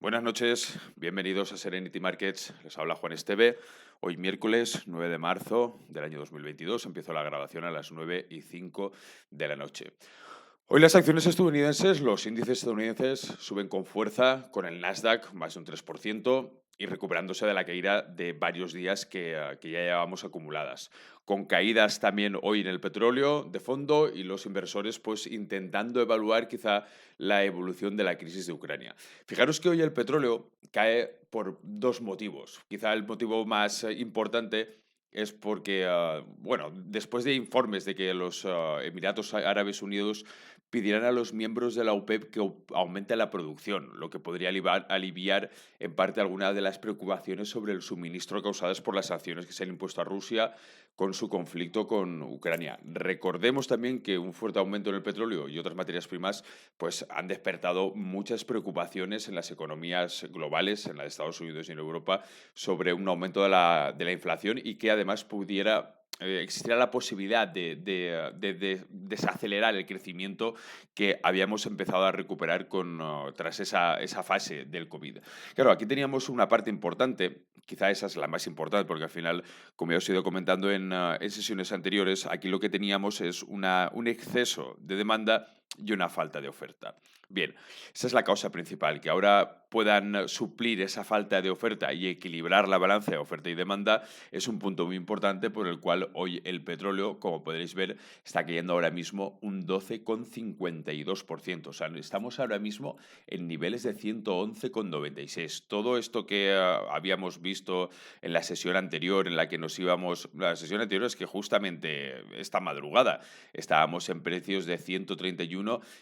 Buenas noches, bienvenidos a Serenity Markets. Les habla Juan Esteve. Hoy miércoles 9 de marzo del año 2022. Empiezo la grabación a las 9:05 de la noche. Hoy las acciones estadounidenses, los índices estadounidenses suben con fuerza, con el Nasdaq más de un 3% y recuperándose de la caída de varios días que ya llevábamos acumuladas. Con caídas también hoy en el petróleo de fondo y los inversores pues intentando evaluar quizá la evolución de la crisis de Ucrania. Fijaros que hoy el petróleo cae por dos motivos. Quizá el motivo más importante es porque, bueno, después de informes de que los Emiratos Árabes Unidos pidieran a los miembros de la OPEP que aumente la producción, lo que podría aliviar en parte algunas de las preocupaciones sobre el suministro causadas por las sanciones que se han impuesto a Rusia con su conflicto con Ucrania. Recordemos también que un fuerte aumento en el petróleo y otras materias primas pues, han despertado muchas preocupaciones en las economías globales, en la de Estados Unidos y en Europa, sobre un aumento de la inflación y que además pudiera existiera la posibilidad de desacelerar el crecimiento que habíamos empezado a recuperar tras esa fase del COVID. Claro, aquí teníamos una parte importante, quizá esa es la más importante, porque al final, como ya os he ido comentando en sesiones anteriores, aquí lo que teníamos es un exceso de demanda y una falta de oferta. Bien, esa es la causa principal, que ahora puedan suplir esa falta de oferta y equilibrar la balanza de oferta y demanda es un punto muy importante por el cual hoy el petróleo, como podréis ver, está cayendo ahora mismo un 12,52%. O sea, estamos ahora mismo en niveles de 111,96. Todo esto que habíamos visto en la sesión anterior, en la que nos íbamos, la sesión anterior es que justamente esta madrugada estábamos en precios de 131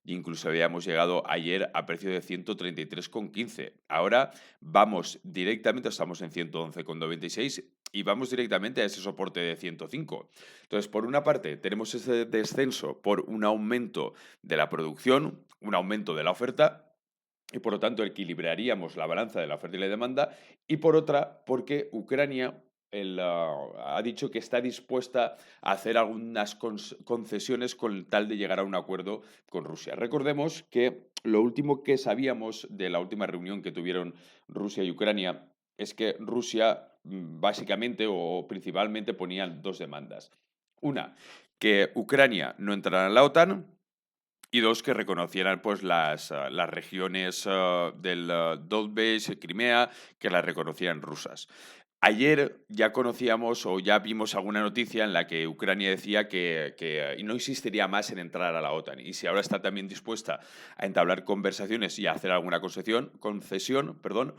e incluso habíamos llegado ayer a precio de 133,15. Ahora vamos directamente, estamos en 111,96 y vamos directamente a ese soporte de 105. Entonces, por una parte, tenemos ese descenso por un aumento de la producción, un aumento de la oferta, y por lo tanto equilibraríamos la balanza de la oferta y la demanda, y por otra, porque Ucrania ha dicho que está dispuesta a hacer algunas concesiones con tal de llegar a un acuerdo con Rusia. Recordemos que lo último que sabíamos de la última reunión que tuvieron Rusia y Ucrania es que Rusia básicamente o principalmente ponían dos demandas. Una, que Ucrania no entrara en la OTAN, y dos, que reconocieran pues, las regiones del Donbass, Crimea, que las reconocieran rusas. Ayer ya conocíamos o ya vimos alguna noticia en la que Ucrania decía que no insistiría más en entrar a la OTAN. Y si ahora está también dispuesta a entablar conversaciones y a hacer alguna concesión, perdón,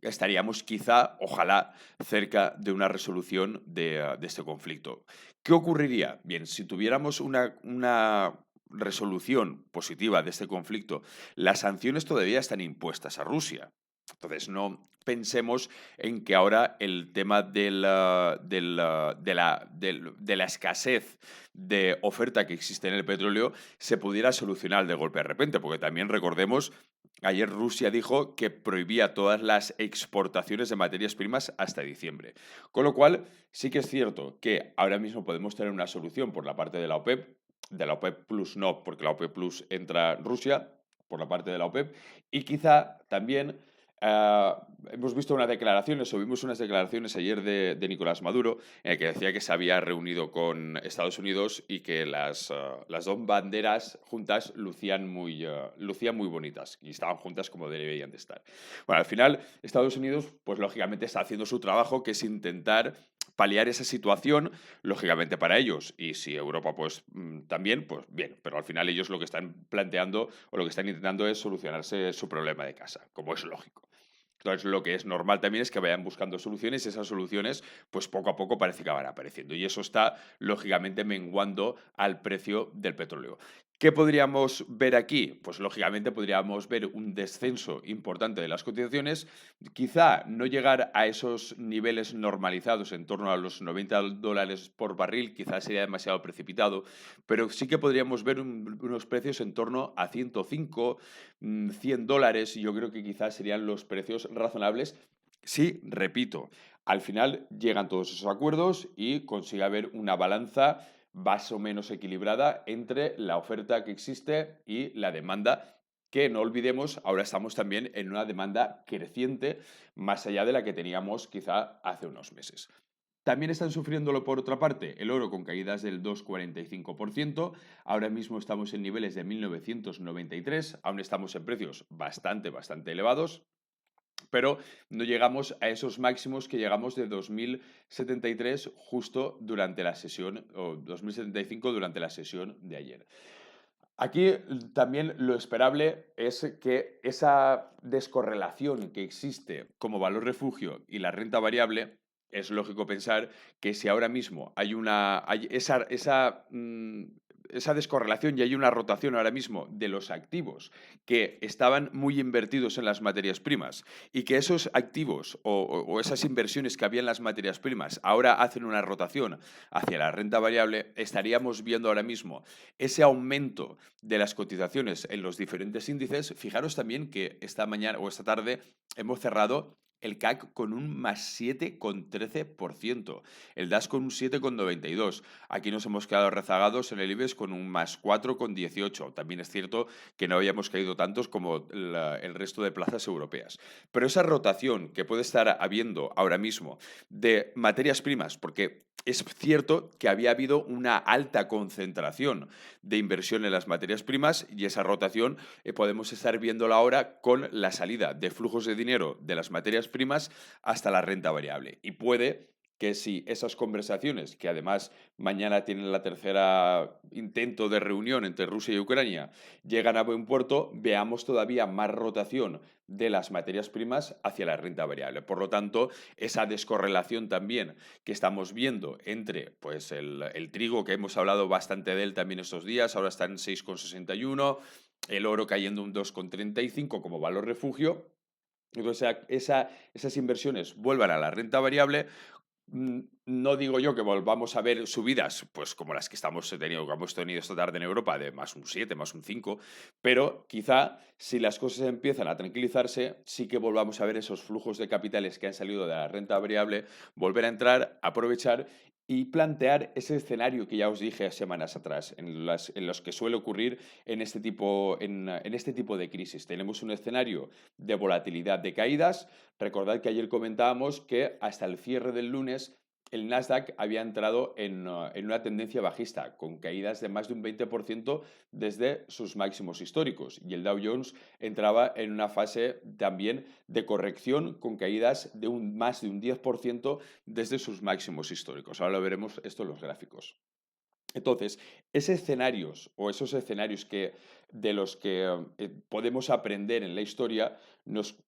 estaríamos quizá, ojalá, cerca de una resolución de este conflicto. ¿Qué ocurriría? Bien, si tuviéramos una resolución positiva de este conflicto, las sanciones todavía están impuestas a Rusia. Entonces, no pensemos en que ahora el tema de la escasez de oferta que existe en el petróleo se pudiera solucionar de golpe de repente, porque también recordemos, ayer Rusia dijo que prohibía todas las exportaciones de materias primas hasta diciembre. Con lo cual, sí que es cierto que ahora mismo podemos tener una solución por la parte de la OPEP Plus no, porque la OPEP Plus entra Rusia, por la parte de la OPEP, y quizá también hemos visto unas declaraciones, o vimos unas declaraciones ayer de Nicolás Maduro, en el que decía que se había reunido con Estados Unidos y que las dos banderas juntas lucían muy bonitas y estaban juntas como deberían de estar. Bueno, al final, Estados Unidos, pues lógicamente está haciendo su trabajo, que es intentar paliar esa situación, lógicamente para ellos, y si Europa pues también, pues bien, pero al final ellos lo que están planteando o lo que están intentando es solucionarse su problema de casa, como es lógico. Entonces, lo que es normal también es que vayan buscando soluciones y esas soluciones, pues poco a poco parece que van apareciendo. Y eso está, lógicamente, menguando al precio del petróleo. ¿Qué podríamos ver aquí? Pues lógicamente podríamos ver un descenso importante de las cotizaciones, quizá no llegar a esos niveles normalizados en torno a los $90 por barril, quizás sería demasiado precipitado, pero sí que podríamos ver unos precios en torno a 105, $100, y yo creo que quizás serían los precios razonables. Sí, repito, al final llegan todos esos acuerdos y consigue haber una balanza más o menos equilibrada entre la oferta que existe y la demanda, que no olvidemos, ahora estamos también en una demanda creciente más allá de la que teníamos quizá hace unos meses. También están sufriéndolo por otra parte el oro con caídas del 2,45%. Ahora mismo estamos en niveles de 1993, aún estamos en precios bastante elevados, pero no llegamos a esos máximos que llegamos de 2073 justo durante la sesión, o 2075 durante la sesión de ayer. Aquí también lo esperable es que esa descorrelación que existe como valor refugio y la renta variable, es lógico pensar que si ahora mismo hay esa descorrelación y hay una rotación ahora mismo de los activos que estaban muy invertidos en las materias primas y que esos activos o esas inversiones que había en las materias primas ahora hacen una rotación hacia la renta variable, estaríamos viendo ahora mismo ese aumento de las cotizaciones en los diferentes índices. Fijaros también que esta mañana o esta tarde hemos cerrado el CAC con un más 7,13%, el DAX con un 7,92%. Aquí nos hemos quedado rezagados en el IBEX con un más 4,18%. También es cierto que no habíamos caído tantos como el resto de plazas europeas. Pero esa rotación que puede estar habiendo ahora mismo de materias primas, porque es cierto que había habido una alta concentración de inversión en las materias primas y esa rotación podemos estar viéndola ahora con la salida de flujos de dinero de las materias primas hasta la renta variable. Y puede que si esas conversaciones, que además mañana tienen la tercera intento de reunión entre Rusia y Ucrania, llegan a buen puerto, veamos todavía más rotación de las materias primas hacia la renta variable. Por lo tanto, esa descorrelación también que estamos viendo entre pues, el trigo, que hemos hablado bastante de él también estos días, ahora está en 6,61, el oro cayendo un 2,35 como valor refugio. Entonces, esas inversiones vuelvan a la renta variable. No digo yo que volvamos a ver subidas, pues como las que hemos tenido esta tarde en Europa, de más un 7, más un 5, pero quizá si las cosas empiezan a tranquilizarse, sí que volvamos a ver esos flujos de capitales que han salido de la renta variable, volver a entrar, aprovechar y plantear ese escenario que ya os dije semanas atrás, en los que suele ocurrir en este tipo de crisis. Tenemos un escenario de volatilidad, de caídas. Recordad que ayer comentábamos que hasta el cierre del lunes el Nasdaq había entrado en una tendencia bajista, con caídas de más de un 20% desde sus máximos históricos. Y el Dow Jones entraba en una fase también de corrección, con caídas de más de un 10% desde sus máximos históricos. Ahora lo veremos esto en los gráficos. Entonces, esos escenarios o esos escenarios de los que podemos aprender en la historia nos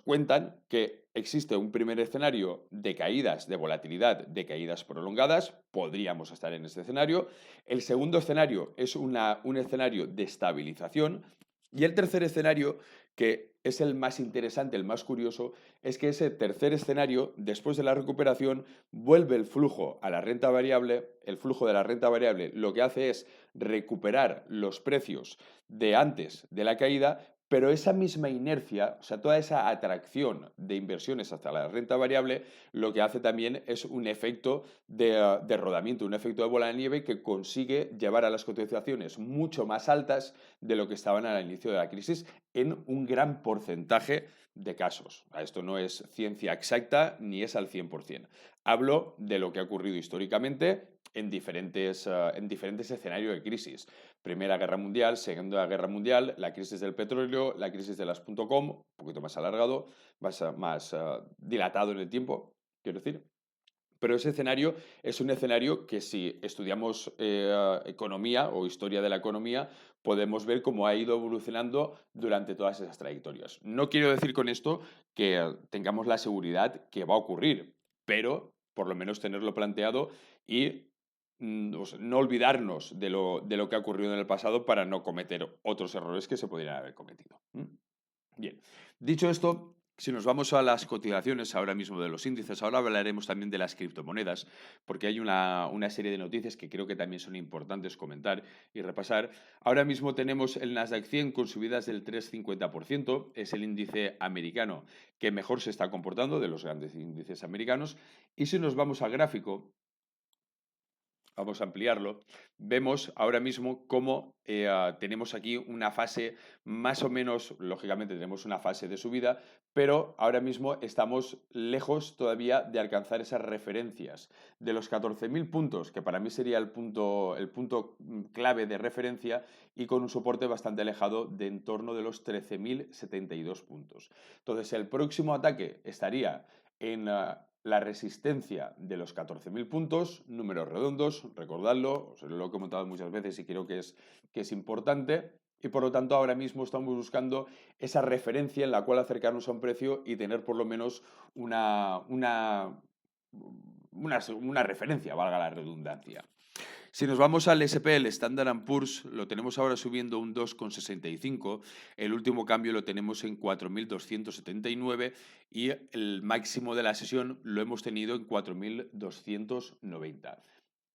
cuentan que existe un primer escenario de caídas, de volatilidad, de caídas prolongadas. Podríamos estar en ese escenario. El segundo escenario es un escenario de estabilización. Y el tercer escenario, que es el más interesante, el más curioso, es que ese tercer escenario, después de la recuperación, vuelve el flujo a la renta variable. El flujo de la renta variable lo que hace es recuperar los precios de antes de la caída, pero esa misma inercia, o sea, toda esa atracción de inversiones hacia la renta variable, lo que hace también es un efecto de rodamiento, un efecto de bola de nieve que consigue llevar a las cotizaciones mucho más altas de lo que estaban al inicio de la crisis en un gran porcentaje de casos. Esto no es ciencia exacta ni es al 100%. Hablo de lo que ha ocurrido históricamente en diferentes escenarios de crisis. Primera Guerra Mundial, Segunda Guerra Mundial, la crisis del petróleo, la crisis de las .com, un poquito más alargado, más dilatado en el tiempo, quiero decir. Pero ese escenario es un escenario que si estudiamos economía o historia de la economía, podemos ver cómo ha ido evolucionando durante todas esas trayectorias. No quiero decir con esto que tengamos la seguridad que va a ocurrir, pero por lo menos tenerlo planteado y no olvidarnos de lo que ha ocurrido en el pasado para no cometer otros errores que se podrían haber cometido. Bien, dicho esto, si nos vamos a las cotizaciones ahora mismo de los índices, ahora hablaremos también de las criptomonedas, porque hay una serie de noticias que creo que también son importantes comentar y repasar. Ahora mismo tenemos el Nasdaq 100 con subidas del 3,50%, es el índice americano que mejor se está comportando de los grandes índices americanos. Y si nos vamos al gráfico, vamos a ampliarlo, vemos ahora mismo cómo tenemos aquí una fase más o menos, lógicamente tenemos una fase de subida, pero ahora mismo estamos lejos todavía de alcanzar esas referencias. De los 14.000 puntos, que para mí sería el punto clave de referencia, y con un soporte bastante alejado de en torno de los 13.072 puntos. Entonces, el próximo ataque estaría en la resistencia de los 14.000 puntos, números redondos, recordadlo, os lo he comentado muchas veces y creo que es importante. Y por lo tanto, ahora mismo estamos buscando esa referencia en la cual acercarnos a un precio y tener por lo menos una referencia, valga la redundancia. Si nos vamos al SP, el Standard Poor's, lo tenemos ahora subiendo un 2,65. El último cambio lo tenemos en 4.279 y el máximo de la sesión lo hemos tenido en 4.290.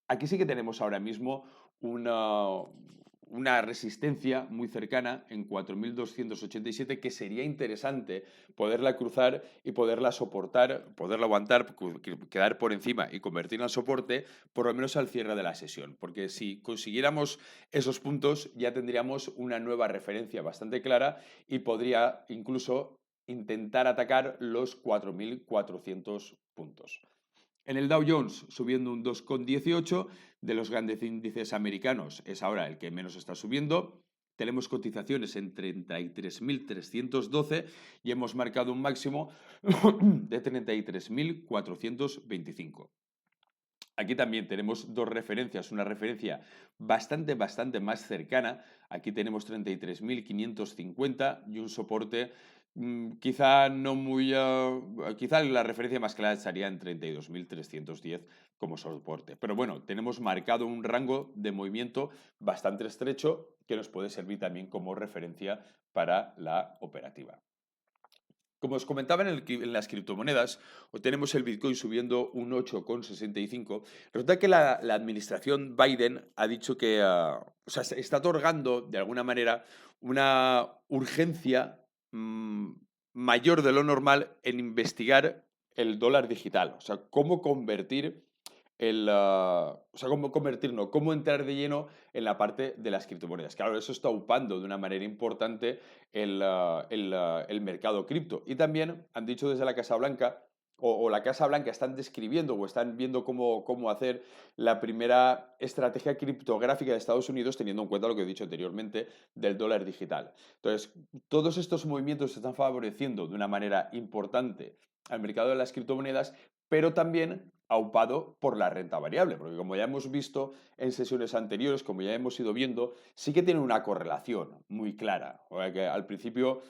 Aquí sí que tenemos ahora mismo una resistencia muy cercana en 4.287 que sería interesante poderla cruzar y poderla soportar, poderla aguantar, quedar por encima y convertirla en soporte por lo menos al cierre de la sesión. Porque si consiguiéramos esos puntos ya tendríamos una nueva referencia bastante clara y podría incluso intentar atacar los 4.400 puntos. En el Dow Jones subiendo un 2,18, de los grandes índices americanos es ahora el que menos está subiendo. Tenemos cotizaciones en 33.312 y hemos marcado un máximo de 33.425. Aquí también tenemos dos referencias, una referencia bastante más cercana. Aquí tenemos 33.550 y un soporte quizá no muy... quizá la referencia más clara estaría en 32.310 como soporte. Pero bueno, tenemos marcado un rango de movimiento bastante estrecho que nos puede servir también como referencia para la operativa. Como os comentaba en las criptomonedas, hoy tenemos el Bitcoin subiendo un 8,65. Resulta que la administración Biden ha dicho que se está otorgando de alguna manera una urgencia mayor de lo normal en investigar el dólar digital. O sea, cómo convertir no, cómo entrar de lleno en la parte de las criptomonedas. Claro, eso está upando de una manera importante el mercado cripto. Y también han dicho desde la Casa Blanca, o la Casa Blanca están describiendo o están viendo cómo hacer la primera estrategia criptográfica de Estados Unidos, teniendo en cuenta lo que he dicho anteriormente del dólar digital. Entonces, todos estos movimientos se están favoreciendo de una manera importante al mercado de las criptomonedas, pero también aupado por la renta variable, porque como ya hemos visto en sesiones anteriores, como ya hemos ido viendo, sí que tiene una correlación muy clara. O sea, que al principio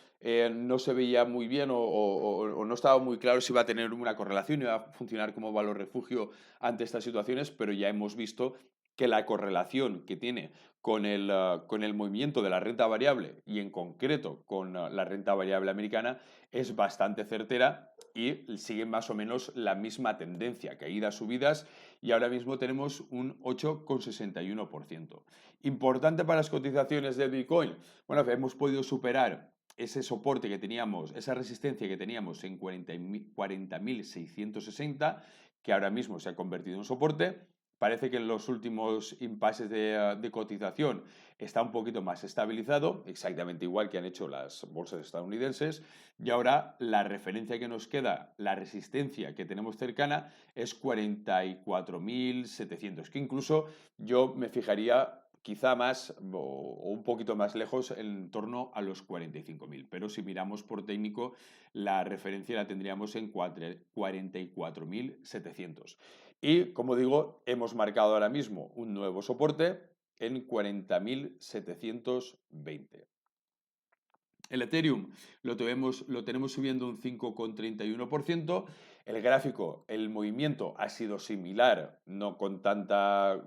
no se veía muy bien o no estaba muy claro si iba a tener una correlación y iba a funcionar como valor refugio ante estas situaciones, pero ya hemos visto que la correlación que tiene con el movimiento de la renta variable y en concreto con la renta variable americana es bastante certera y sigue más o menos la misma tendencia, caídas, subidas, y ahora mismo tenemos un 8,61%. Importante para las cotizaciones del Bitcoin. Bueno, hemos podido superar ese soporte que teníamos, esa resistencia que teníamos en 40.660, que ahora mismo se ha convertido en soporte. Parece que en los últimos impases de cotización está un poquito más estabilizado, exactamente igual que han hecho las bolsas estadounidenses. Y ahora la referencia que nos queda, la resistencia que tenemos cercana, es 44.700, que incluso yo me fijaría quizá más o un poquito más lejos en torno a los 45.000. Pero si miramos por técnico, la referencia la tendríamos en 44.700. Y, como digo, hemos marcado ahora mismo un nuevo soporte en 40.720. El Ethereum lo tenemos subiendo un 5,31%. El gráfico, el movimiento ha sido similar, no con tanta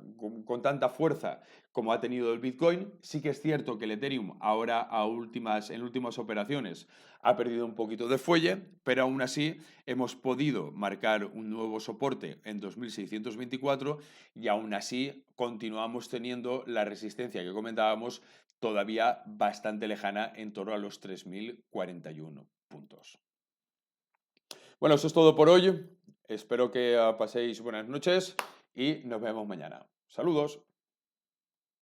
fuerza como ha tenido el Bitcoin. Sí que es cierto que el Ethereum ahora en últimas operaciones ha perdido un poquito de fuelle, pero aún así hemos podido marcar un nuevo soporte en 2.624 y aún así continuamos teniendo la resistencia que comentábamos todavía bastante lejana en torno a los 3.041 puntos. Bueno, eso es todo por hoy. Espero que paséis buenas noches y nos vemos mañana. Saludos.